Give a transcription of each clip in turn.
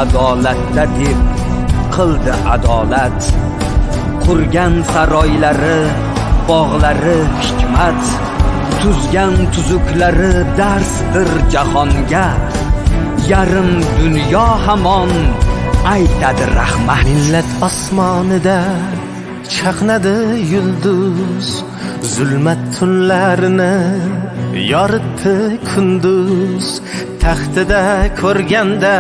adolatda deb qildi adolat. Qurgan saroylari, bog'lari hikmat, tuzgan tuzuklari darsdir jahonga. Yarim dunyo hamon aytadi rahmat. Millat osmonida chaqnadi yulduz, zulmat tunlarini yoritdi kunduz. Taxtida ko'rganda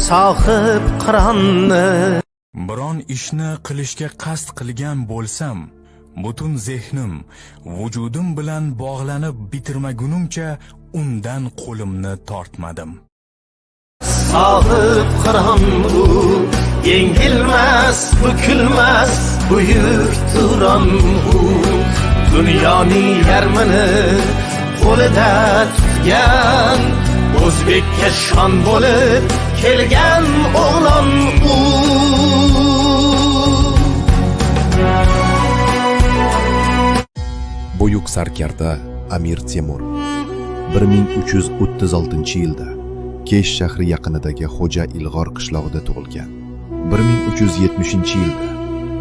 sohib qironni, biron ishni qilishga qasd qilgan bo'lsam, butun zehnim, vujudim bilan bog'lanib bitirmagunimcha undan qo'limni tortmadim. sohib qiron u, yengilmas, bukilmas, buyuk turon u. Dunyoning yarmini qo'lida tutgan, o'zbekka shon bo'lib kelgan o'g'lon u. Buyuk sarkarda Amir Temur 1336-yilda Kesh shahri yaqinidagi Xo'ja Ilg'or qishlog'ida tug'ilgan. 1370-yilda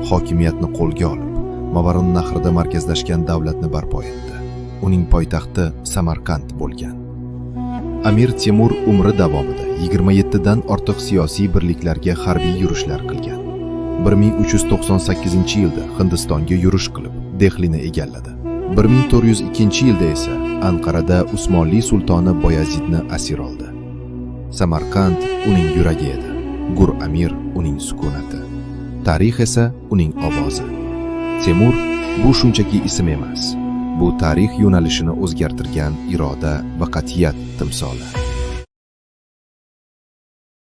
hokimiyatni qo'lga olib, Movarounnahrda markazlashgan davlatni barpo etdi. Uning poytaxti Samarqand bo'lgan. Amir Temur umri davomida 27 dan ortiq siyosiy birliklarga harbiy yurishlar qilgan. 1398-yilda Hindistonga yurish qilib, Dehlini egalladi. 1402-yilda esa Anqarada Usmonli sultoni Boyazidni asir oldi. Samarqand uning yuragi edi. Gur Amir uning sukunati. Tarix esa uning ovozi. Temur bu shunchaki ism emas. Bu tarix yo'nalishini o'zgartirgan iroda va qat'iyat timsoli.